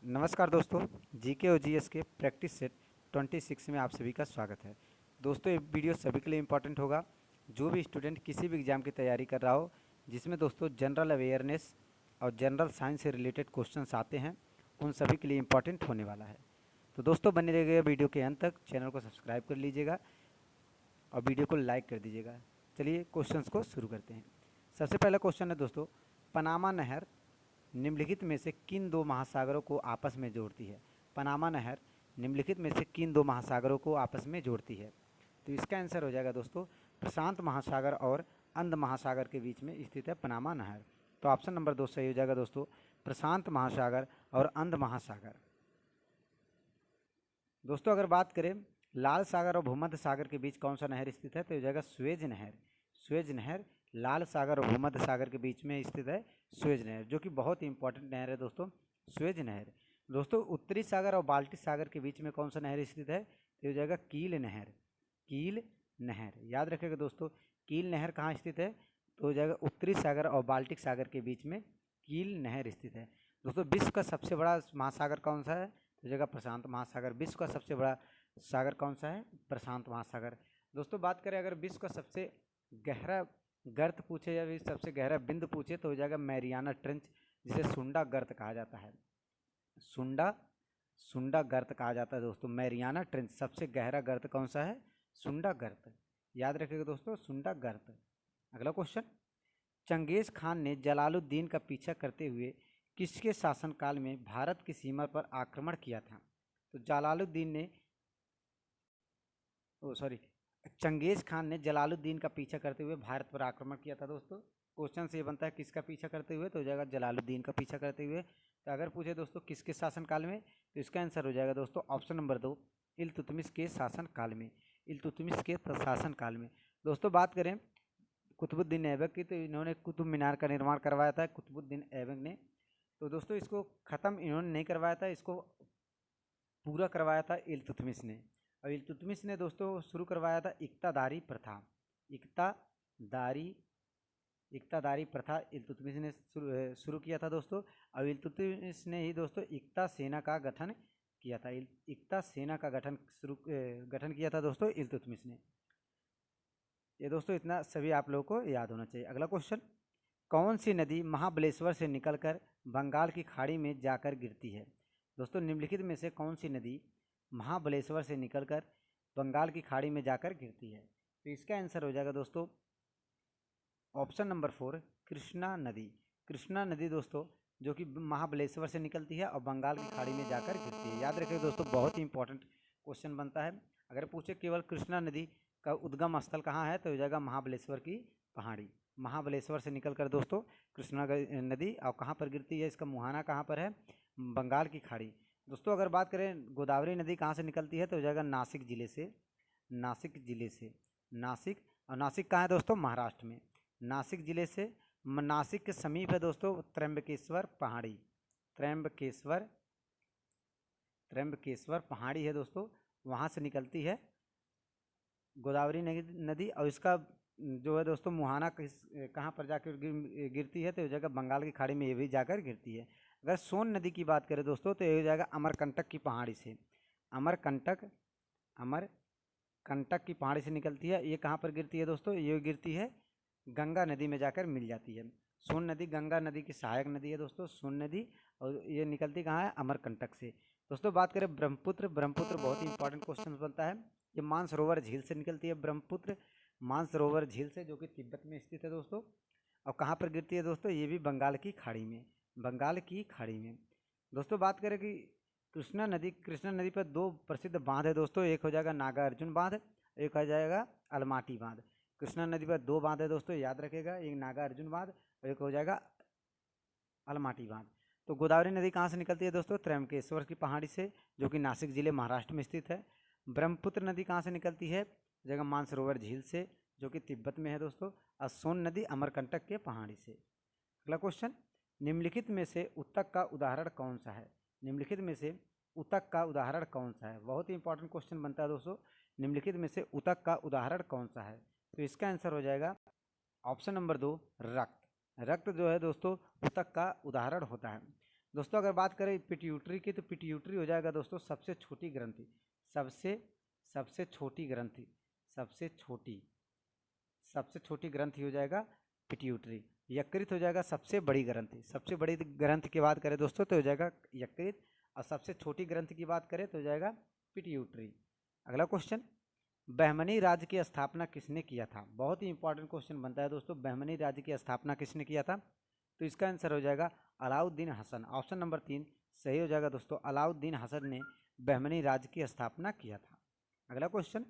नमस्कार दोस्तों, जीके और जीएस के प्रैक्टिस सेट 26 में आप सभी का स्वागत है। दोस्तों ये वीडियो सभी के लिए इम्पोर्टेंट होगा। जो भी स्टूडेंट किसी भी एग्ज़ाम की तैयारी कर रहा हो जिसमें दोस्तों जनरल अवेयरनेस और जनरल साइंस से रिलेटेड क्वेश्चंस आते हैं, उन सभी के लिए इम्पोर्टेंट होने वाला है। तो दोस्तों बने रहिएगा वीडियो के अंत तक, चैनल को सब्सक्राइब कर लीजिएगा और वीडियो को लाइक कर दीजिएगा। चलिए क्वेश्चंस को शुरू करते हैं। सबसे पहला क्वेश्चन है दोस्तों, पनामा नहर निम्नलिखित में से किन दो महासागरों को आपस में जोड़ती है? पनामा नहर निम्नलिखित में से किन दो महासागरों को आपस में जोड़ती है? तो इसका आंसर हो जाएगा दोस्तों प्रशांत महासागर और अंध महासागर के बीच में स्थित है पनामा नहर। तो ऑप्शन नंबर 2 सही हो जाएगा दोस्तों, प्रशांत महासागर और अंध महासागर। दोस्तों अगर बात करें लाल सागर और भूमध्य सागर के बीच कौन सा नहर स्थित है, तो हो जाएगा स्वेज नहर। स्वेज नहर लाल सागर और भूमध्य सागर के बीच में स्थित है स्वेज नहर, जो कि बहुत ही इंपॉर्टेंट नहर है दोस्तों स्वेज नहर। दोस्तों उत्तरी सागर और बाल्टिक सागर के बीच में कौन सा नहर स्थित है, तो हो जाएगा कील नहर। कील नहर याद रखिएगा दोस्तों, कील नहर कहाँ स्थित है, तो हो जाएगा उत्तरी सागर और बाल्टिक सागर के बीच में कील नहर स्थित है। दोस्तों विश्व का सबसे बड़ा महासागर कौन सा है, तो हो जाएगा प्रशांत महासागर। विश्व का सबसे बड़ा सागर कौन सा है, प्रशांत महासागर। दोस्तों बात करें अगर विश्व का सबसे गहरा गर्त पूछे या फिर सबसे गहरा बिंदु पूछे, तो हो जाएगा मैरियाना ट्रेंच, जिसे सुंडा गर्त कहा जाता है। सुंडा गर्त कहा जाता है दोस्तों। मैरियाना ट्रेंच सबसे गहरा गर्त कौन सा है, सुंडा गर्त। याद रखिएगा दोस्तों सुंडा गर्त। अगला क्वेश्चन, चंगेज खान ने जलालुद्दीन का पीछा करते हुए किसके शासनकाल में भारत की सीमा पर आक्रमण किया था? तो चंगेज खान ने जलालुद्दीन का पीछा करते हुए भारत पर आक्रमण किया था दोस्तों। क्वेश्चन से ये बनता है किसका पीछा करते हुए, तो हो जाएगा जलालुद्दीन का पीछा करते हुए। तो अगर पूछे दोस्तों किसके शासनकाल में, तो इसका आंसर हो जाएगा दोस्तों ऑप्शन नंबर 2, इल्तुतमिश के शासनकाल में। इल्तुतमिश के शासनकाल में। दोस्तों बात करें कुतुबुद्दीन ऐबक की, तो इन्होंने कुतुब मीनार का निर्माण करवाया था कुतुबुद्दीन ऐबक ने। तो दोस्तों इसको ख़त्म इन्होंने नहीं करवाया था, इसको पूरा करवाया था इल्तुतमिश ने। और इल्तुतमिश ने दोस्तों शुरू करवाया था इक्तादारी प्रथा। इक्तादारी प्रथा इल्तुतमिश ने शुरू किया था दोस्तों। और इल्तुतमिश ने ही दोस्तों इक्ता सेना का गठन किया था। इक्ता सेना का गठन किया था दोस्तों इल्तुतमिश ने। ये दोस्तों इतना सभी आप लोगों को याद होना चाहिए। अगला क्वेश्चन, कौन सी नदी महाबलेश्वर से निकलकर बंगाल की खाड़ी में जाकर गिरती है? दोस्तों निम्नलिखित में से कौन सी नदी महाबलेश्वर से निकलकर बंगाल की खाड़ी में जाकर गिरती है? तो इसका आंसर हो जाएगा दोस्तों ऑप्शन नंबर 4, कृष्णा नदी। कृष्णा नदी दोस्तों जो कि महाबलेश्वर से निकलती है और बंगाल की खाड़ी में जाकर गिरती है। याद रखिए दोस्तों बहुत ही इंपॉर्टेंट क्वेश्चन बनता है। अगर पूछे केवल कृष्णा नदी का उद्गम स्थल कहाँ है, तो हो जाएगा महाबलेश्वर की पहाड़ी। महाबलेश्वर से निकलकर दोस्तों कृष्णा नदी और कहाँ पर गिरती है, इसका मुहाना कहाँ पर है, बंगाल की खाड़ी। दोस्तों अगर बात करें गोदावरी नदी कहाँ से निकलती है, तो हो जाएगा नासिक जिले से। नासिक, और नासिक कहाँ है दोस्तों, महाराष्ट्र में। नासिक जिले से, नासिक के समीप है दोस्तों त्र्यंबकेश्वर पहाड़ी। त्र्यंबकेश्वर पहाड़ी है दोस्तों, वहाँ से निकलती है गोदावरी नदी। और इसका जो है दोस्तों मुहाना कहाँ पर जाकर गिरती है, तो हो जाएगा बंगाल की खाड़ी में ये भी जाकर गिरती है। अगर सोन नदी की बात करें दोस्तों, तो ये हो जाएगा अमरकंटक की पहाड़ी से। अमरकंटक की पहाड़ी से निकलती है। ये कहाँ पर गिरती है दोस्तों, ये गिरती है गंगा नदी में जाकर मिल जाती है। सोन नदी गंगा नदी की सहायक नदी है दोस्तों सोन नदी, और ये निकलती कहाँ है, अमरकंटक से। दोस्तों बात करें ब्रह्मपुत्र बहुत ही इंपॉर्टेंट क्वेश्चन बनता है। ये मानसरोवर झील से निकलती है ब्रह्मपुत्र, मानसरोवर झील से, जो कि तिब्बत में स्थित है दोस्तों। और कहाँ पर गिरती है दोस्तों, ये भी बंगाल की खाड़ी में। दोस्तों बात करें कि कृष्णा नदी पर दो प्रसिद्ध बांध है दोस्तों। एक हो जाएगा नागार्जुन बांध, एक हो जाएगा अलमाटी बांध। कृष्णा नदी पर दो बांध है दोस्तों, याद रखेगा, एक नागार्जुन बांध और एक हो जाएगा अलमाटी बांध। तो गोदावरी नदी कहाँ से निकलती है दोस्तों, त्र्यंबकेश्वर की पहाड़ी से, जो कि नासिक जिले महाराष्ट्र में स्थित है। ब्रह्मपुत्र नदी कहाँ से निकलती है, जगह मानसरोवर झील से, जो कि तिब्बत में है दोस्तों। और सोन नदी अमरकंटक के पहाड़ी से। अगला क्वेश्चन, निम्नलिखित में से ऊतक का उदाहरण कौन सा है? निम्नलिखित में से ऊतक का उदाहरण कौन सा है? बहुत ही इंपॉर्टेंट क्वेश्चन बनता है दोस्तों। निम्नलिखित में से ऊतक का उदाहरण कौन सा है? तो इसका आंसर हो जाएगा ऑप्शन नंबर 2, रक्त। रक्त जो है दोस्तों ऊतक का उदाहरण होता है। दोस्तों अगर बात करें पिट्यूटरी की, तो पिट्यूटरी हो जाएगा दोस्तों सबसे छोटी ग्रंथि, सबसे छोटी ग्रंथि, सबसे छोटी ग्रंथि हो जाएगा पिट्यूटरी। यकृत हो जाएगा सबसे बड़ी ग्रंथि, सबसे बड़ी ग्रंथि की बात करें दोस्तों तो हो जाएगा यकृत, और सबसे छोटी ग्रंथि की बात करें तो हो जाएगा पिट्यूटरी। अगला क्वेश्चन, बहमनी राज्य की स्थापना किसने किया था? बहुत ही इंपॉर्टेंट क्वेश्चन बनता है दोस्तों, बहमनी राज्य की स्थापना किसने किया था? तो इसका आंसर हो जाएगा अलाउद्दीन हसन। ऑप्शन नंबर 3 सही हो जाएगा दोस्तों, अलाउद्दीन हसन ने बहमनी राज्य की स्थापना किया था। अगला क्वेश्चन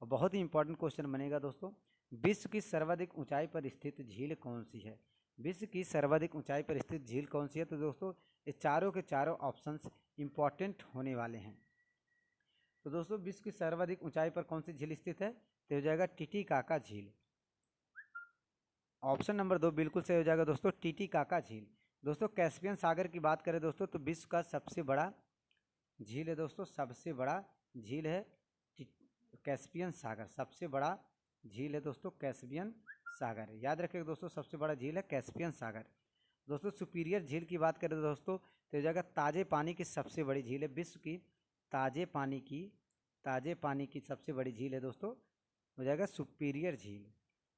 बहुत ही इंपॉर्टेंट क्वेश्चन बनेगा दोस्तों, विश्व की सर्वाधिक ऊंचाई पर स्थित झील कौन सी है? विश्व की सर्वाधिक ऊंचाई पर स्थित झील कौन सी है? तो दोस्तों ये चारों के चारों ऑप्शंस इंपॉर्टेंट होने वाले हैं। तो दोस्तों विश्व की सर्वाधिक ऊंचाई पर कौन सी झील स्थित है? तो हो जाएगा टीटीकाका झील। ऑप्शन नंबर 2 बिल्कुल सही हो जाएगा दोस्तों, टीटीकाका झील। दोस्तों कैस्पियन सागर की बात करें दोस्तों तो विश्व का सबसे बड़ा झील है दोस्तों, सबसे बड़ा झील है कैस्पियन सागर, सबसे बड़ा झील है दोस्तों कैस्पियन सागर। याद रखिएगा दोस्तों सबसे बड़ा झील है कैस्पियन सागर। दोस्तों सुपीरियर झील की बात करें दोस्तों तो हो जाएगा ताजे पानी की सबसे बड़ी झील है, विश्व की ताजे पानी की सबसे बड़ी झील है दोस्तों, हो जाएगा सुपीरियर झील।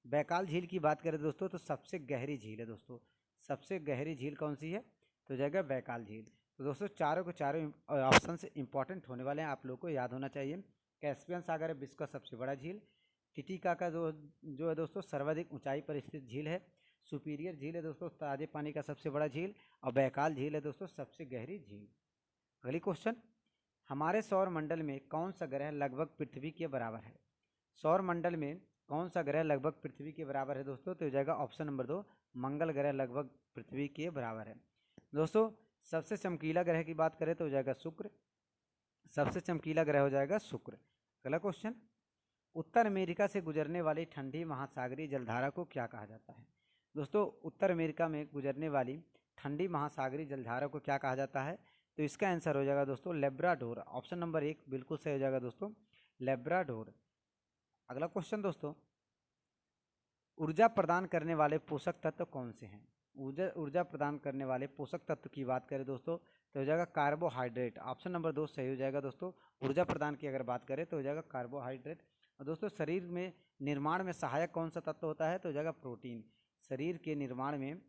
बैकाल झील की बात करें दोस्तों तो सबसे गहरी झील है दोस्तों, सबसे गहरी झील कौन सी है? तो हो जाएगा बैकाल झील। तो दोस्तों चारों के चारों ऑप्शन से इंपॉर्टेंट होने वाले हैं, आप लोगों को याद होना चाहिए। कैस्पियन सागर है विश्व का सबसे बड़ा झील, टिटिकाका जो है दोस्तों सर्वाधिक ऊंचाई पर स्थित झील है, सुपीरियर झील है दोस्तों ताजे पानी का सबसे बड़ा झील, और बैकाल झील है दोस्तों सबसे गहरी झील। अगली क्वेश्चन, हमारे सौर मंडल में कौन सा ग्रह लगभग पृथ्वी के बराबर है? सौर मंडल में कौन सा ग्रह लगभग पृथ्वी के बराबर है दोस्तों? तो हो जाएगा ऑप्शन नंबर 2 मंगल ग्रह लगभग पृथ्वी के बराबर है। दोस्तों सबसे चमकीला ग्रह की बात करें तो हो जाएगा शुक्र, सबसे चमकीला ग्रह हो जाएगा शुक्र। अगला क्वेश्चन, उत्तर अमेरिका से गुजरने वाली ठंडी महासागरीय जलधारा को क्या कहा जाता है? दोस्तों उत्तर अमेरिका में गुजरने वाली ठंडी महासागरीय जलधारा को क्या कहा जाता है? तो इसका आंसर हो जाएगा दोस्तों लेब्राडोर। ऑप्शन नंबर 1 बिल्कुल सही हो जाएगा दोस्तों, लेब्राडोर। अगला क्वेश्चन दोस्तों, ऊर्जा प्रदान करने वाले पोषक तत्व कौन से हैं? ऊर्जा प्रदान करने वाले पोषक तत्व की बात करें दोस्तों तो हो जाएगा कार्बोहाइड्रेट। ऑप्शन नंबर 2 सही हो जाएगा दोस्तों, ऊर्जा प्रदान की अगर बात करें तो हो जाएगा कार्बोहाइड्रेट। और दोस्तों शरीर में निर्माण में सहायक कौन सा तत्व होता है? तो हो जाएगा प्रोटीन। शरीर के निर्माण में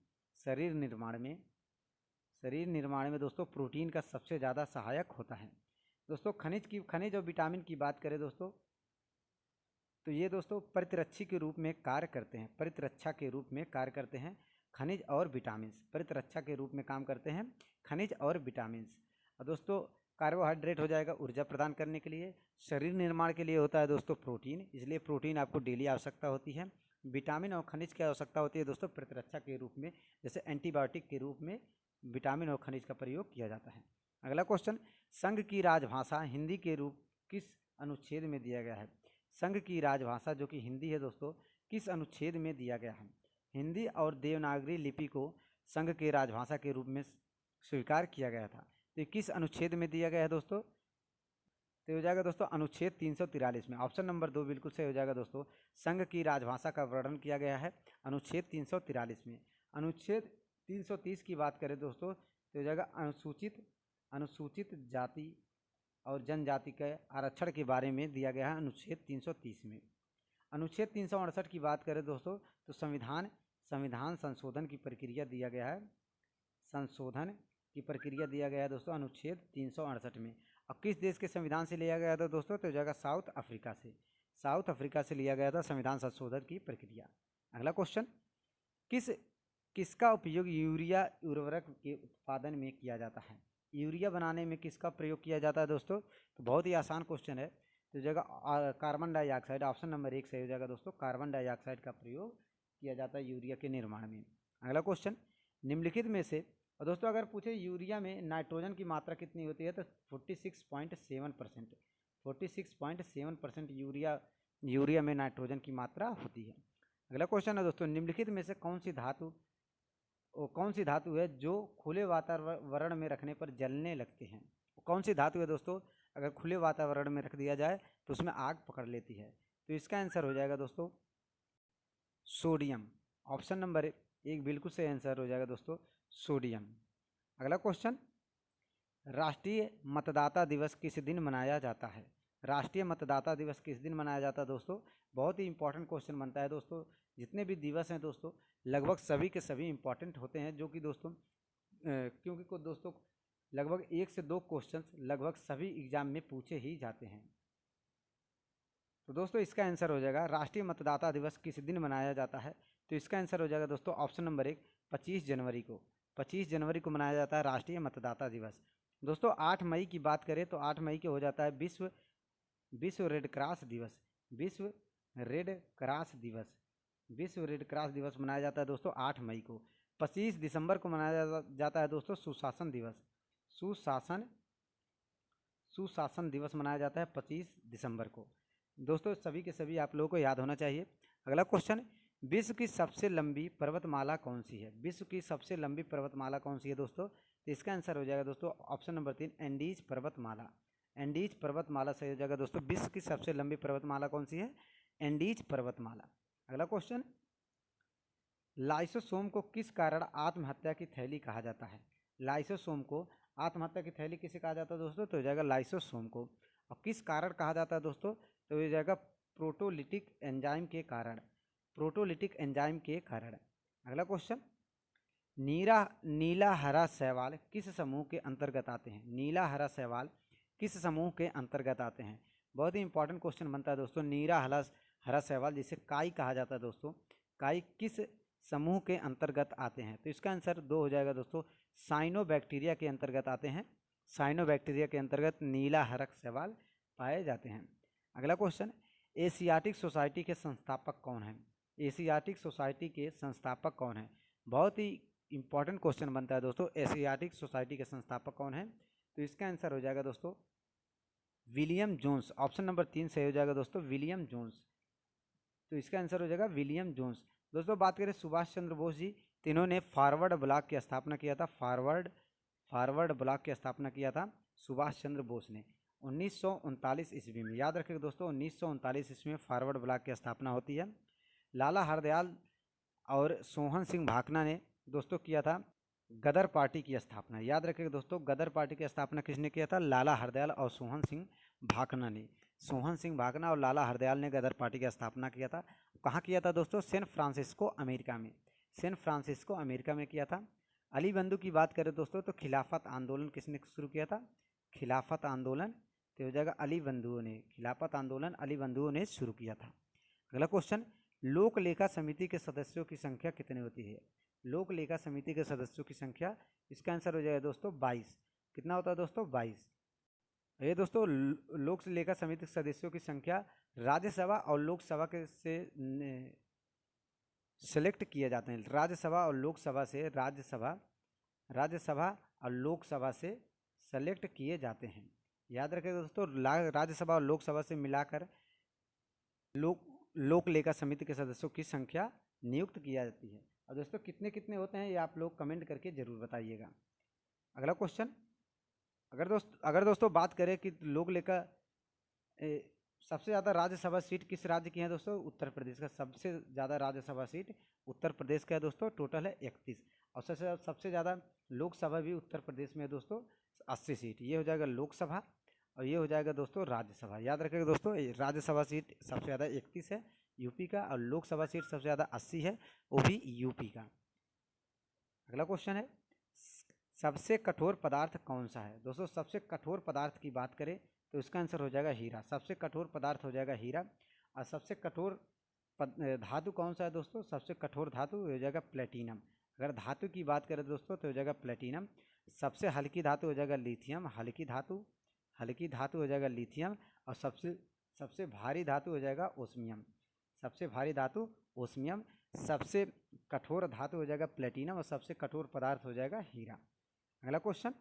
शरीर निर्माण में दोस्तों प्रोटीन का सबसे ज़्यादा सहायक होता है। दोस्तों खनिज और विटामिन की बात करें दोस्तों तो ये दोस्तों प्रतिरक्षी के रूप में कार्य करते हैं, प्रतिरक्षा के रूप में कार्य करते हैं खनिज और विटामिन, प्रतिरक्षा के रूप में काम करते हैं खनिज और विटामिन। और दोस्तों कार्बोहाइड्रेट हो जाएगा ऊर्जा प्रदान करने के लिए, शरीर निर्माण के लिए होता है दोस्तों प्रोटीन, इसलिए प्रोटीन आपको डेली आवश्यकता होती है। विटामिन और खनिज की आवश्यकता होती है दोस्तों प्रतिरक्षा के रूप में, जैसे एंटीबायोटिक के रूप में विटामिन और खनिज का प्रयोग किया जाता है। अगला क्वेश्चन, संघ की राजभाषा हिंदी के रूप किस अनुच्छेद में दिया गया है? संघ की राजभाषा जो कि हिंदी है दोस्तों किस अनुच्छेद में दिया गया है? हिंदी और देवनागरी लिपि को संघ के राजभाषा के रूप में स्वीकार किया गया था, तो किस अनुच्छेद में दिया गया है दोस्तों? तो हो जाएगा दोस्तों अनुच्छेद 343 में। ऑप्शन नंबर 2 बिल्कुल सही हो जाएगा दोस्तों, संघ की राजभाषा का वर्णन किया गया है अनुच्छेद 343 में। अनुच्छेद 330 की बात करें दोस्तों तो हो जाएगा अनुसूचित जाति और जनजाति के आरक्षण के बारे में दिया गया है अनुच्छेद 330 में। अनुच्छेद 368 की बात करें दोस्तों तो संविधान संशोधन की प्रक्रिया दिया गया है, संशोधन की प्रक्रिया दिया गया है दोस्तों अनुच्छेद 368 में। और किस देश के संविधान से लिया गया था दोस्तों? तो हो जाएगा साउथ अफ्रीका से लिया गया था संविधान संशोधन की प्रक्रिया। अगला क्वेश्चन, किसका उपयोग यूरिया उर्वरक के उत्पादन में किया जाता है? यूरिया बनाने में किसका प्रयोग किया जाता है दोस्तों? तो बहुत ही आसान क्वेश्चन है, तो जगह कार्बन डाइऑक्साइड। ऑप्शन नंबर 1 सही हो जाएगा दोस्तों, कार्बन डाइऑक्साइड का प्रयोग किया जाता है यूरिया के निर्माण में। अगला क्वेश्चन, निम्नलिखित में से, और दोस्तों अगर पूछे यूरिया में नाइट्रोजन की मात्रा कितनी होती है तो 46.7%, 46.7% यूरिया में नाइट्रोजन की मात्रा होती है। अगला क्वेश्चन है दोस्तों, निम्नलिखित में से कौन सी धातु है जो खुले वातावरण में रखने पर जलने लगते हैं? कौन सी धातु है दोस्तों अगर खुले वातावरण में रख दिया जाए तो उसमें आग पकड़ लेती है? तो इसका आंसर हो जाएगा दोस्तों सोडियम। ऑप्शन नंबर 1 बिल्कुल सही आंसर हो जाएगा दोस्तों सोडियम। अगला क्वेश्चन, राष्ट्रीय मतदाता दिवस किस दिन मनाया जाता है? राष्ट्रीय मतदाता दिवस किस दिन मनाया जाता है दोस्तों? बहुत ही इंपॉर्टेंट क्वेश्चन बनता है दोस्तों। जितने भी दिवस हैं दोस्तों लगभग सभी के सभी इंपॉर्टेंट होते हैं, जो कि दोस्तों क्योंकि को दोस्तों लगभग 1 से 2 क्वेश्चंस लगभग सभी एग्जाम में पूछे ही जाते हैं। तो दोस्तों इसका आंसर हो जाएगा राष्ट्रीय मतदाता दिवस किस दिन मनाया जाता है? तो इसका आंसर हो जाएगा दोस्तों ऑप्शन नंबर 1, 25 जनवरी को। 25 जनवरी को मनाया जाता है राष्ट्रीय मतदाता दिवस। दोस्तों 8 मई की बात करें तो 8 मई को हो जाता है विश्व रेड क्रॉस दिवस। विश्व रेड क्रॉस दिवस, विश्व रेड क्रॉस दिवस मनाया जाता है दोस्तों 8 मई को। 25 दिसंबर को मनाया जाता है दोस्तों सुशासन दिवस। सुशासन दिवस मनाया जाता है 25 दिसंबर को। दोस्तों सभी के सभी आप लोगों को याद होना चाहिए। अगला क्वेश्चन, विश्व की सबसे लंबी पर्वतमाला कौन सी है? विश्व की सबसे लंबी पर्वतमाला कौन सी है दोस्तों? तो इसका आंसर हो जाएगा दोस्तों ऑप्शन नंबर 3, एंडीज पर्वतमाला। एंडीज पर्वतमाला सही हो जाएगा दोस्तों। विश्व की सबसे लंबी पर्वतमाला कौन सी है? एंडीज पर्वतमाला। अगला क्वेश्चन, लाइसोसोम को किस कारण आत्महत्या की थैली कहा जाता है? लाइसोसोम को आत्महत्या की थैली किसे कहा जाता है दोस्तों? तो हो जाएगा लाइसोसोम को। और किस कारण कहा जाता है दोस्तों? तो हो जाएगा प्रोटोलिटिक एंजाइम के कारण। प्रोटोलिटिक एंजाइम के कारण। अगला क्वेश्चन, नीला हरा शैवाल किस समूह के अंतर्गत आते हैं? नीला हरा शैवाल किस समूह के अंतर्गत आते हैं? बहुत ही इंपॉर्टेंट क्वेश्चन बनता है दोस्तों। नीला हरा शैवाल जिसे काई कहा जाता है दोस्तों, काई किस समूह के अंतर्गत आते हैं? तो इसका आंसर 2 हो जाएगा दोस्तों, साइनोबैक्टीरिया के अंतर्गत आते हैं। साइनोबैक्टीरिया के अंतर्गत नीला हरा शैवाल पाए जाते हैं। अगला क्वेश्चन, एशियाटिक सोसाइटी के संस्थापक कौन हैं? एशियाटिक सोसाइटी के संस्थापक कौन हैं? बहुत ही इंपॉर्टेंट क्वेश्चन बनता है दोस्तों। एशियाटिक सोसाइटी के संस्थापक कौन हैं? तो इसका आंसर हो जाएगा दोस्तों विलियम जोन्स। ऑप्शन नंबर 3 सही हो जाएगा दोस्तों, विलियम जोन्स। तो इसका आंसर हो जाएगा विलियम जोन्स। दोस्तों बात करें सुभाष चंद्र बोस जी, तिन्होंने फॉरवर्ड ब्लॉक की स्थापना किया था। फॉरवर्ड ब्लॉक की स्थापना किया था सुभाष चंद्र बोस ने 1939 ईस्वी में। याद रखिएगा दोस्तों 1939 ईस्वी में फॉरवर्ड ब्लॉक की स्थापना होती है। लाला हरदयाल और सोहन सिंह भाकना ने दोस्तों किया था गदर पार्टी की स्थापना। याद रखिएगा दोस्तों गदर पार्टी की स्थापना किसने किया था? लाला हरदयाल और सोहन सिंह भाकना ने। सोहन सिंह भाकना और लाला हरदयाल ने गदर पार्टी की स्थापना किया था। कहाँ किया था दोस्तों? सैन फ्रांसिस्को अमेरिका में। सैन फ्रांसिस्को अमेरिका में किया था। अली बंधु की बात करें दोस्तों तो खिलाफत आंदोलन किसने शुरू किया था? खिलाफत आंदोलन तो हो जाएगा अली बंधुओं ने। खिलाफत आंदोलन अली बंधुओं ने शुरू किया था। अगला क्वेश्चन, लोक लेखा समिति के सदस्यों की संख्या कितनी होती है? लोक लेखा समिति के सदस्यों की संख्या, इसका आंसर हो जाएगा दोस्तों 22। कितना होता है दोस्तों? 22। ये दोस्तों लोक लेखा समिति के सदस्यों की संख्या राज्यसभा और लोकसभा के से सेलेक्ट किए जाते हैं। राज्यसभा और लोकसभा से राज्यसभा और लोकसभा से सेलेक्ट किए जाते हैं। याद रखें दोस्तों राज्यसभा और लोकसभा से मिलाकर लोक लेखा समिति के सदस्यों की संख्या नियुक्त किया जाती है। और दोस्तों कितने कितने होते हैं ये आप लोग कमेंट करके जरूर बताइएगा। अगला क्वेश्चन, अगर दोस्तों बात करें कि लोक लेखा सबसे ज़्यादा राज्यसभा सीट किस राज्य की है दोस्तों? उत्तर प्रदेश का सबसे ज़्यादा राज्यसभा सीट उत्तर प्रदेश का है दोस्तों, टोटल है 31। और सबसे ज़्यादा लोकसभा भी उत्तर प्रदेश में है दोस्तों, 80 सीट। ये हो जाएगा लोकसभा और ये हो जाएगा दोस्तों राज्यसभा। याद रखिएगा दोस्तों राज्यसभा सीट सबसे ज़्यादा 31 है यूपी का, और लोकसभा सीट सबसे ज़्यादा 80 है, वो भी यूपी का। अगला क्वेश्चन है, सबसे कठोर पदार्थ कौन सा है? दोस्तों सबसे कठोर पदार्थ की बात करें तो इसका आंसर हो जाएगा हीरा। सबसे कठोर पदार्थ हो जाएगा हीरा। और सबसे कठोर धातु कौन सा है दोस्तों? सबसे कठोर धातु हो जाएगा प्लेटिनम। अगर धातु की बात करें दोस्तों तो हो जाएगा प्लेटिनम। सबसे हल्की धातु हो जाएगा लिथियम। हल्की धातु हो जाएगा लिथियम। और सबसे भारी धातु हो जाएगा ओस्मियम। सबसे भारी धातु ओस्मियम। सबसे कठोर धातु हो जाएगा प्लेटिनम और सबसे कठोर पदार्थ हो जाएगा हीरा। अगला क्वेश्चन,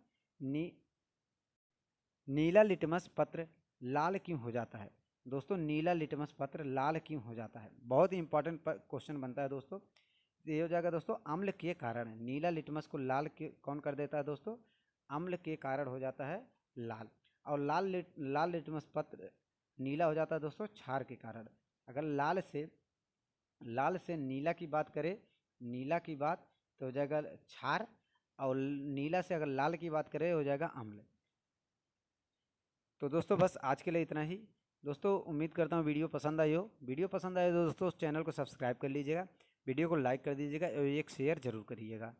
नीला लिटमस पत्र लाल क्यों हो जाता है? दोस्तों नीला लिटमस पत्र लाल क्यों हो जाता है? बहुत ही इंपॉर्टेंट क्वेश्चन बनता है दोस्तों। ये हो जाएगा दोस्तों अम्ल के कारण। नीला लिटमस को लाल कौन कर देता है दोस्तों? अम्ल के कारण हो जाता है लाल। और लाल लिटमस पत्र नीला हो जाता है दोस्तों क्षार के कारण। अगर लाल से नीला की बात करें, नीला की बात तो हो जाएगा क्षार। और नीला से अगर लाल की बात करें हो जाएगा अम्ल। तो दोस्तों बस आज के लिए इतना ही। दोस्तों उम्मीद करता हूँ वीडियो पसंद आई हो। वीडियो पसंद आए तो दोस्तों चैनल को सब्सक्राइब कर लीजिएगा, वीडियो को लाइक कर दीजिएगा और एक शेयर ज़रूर करिएगा।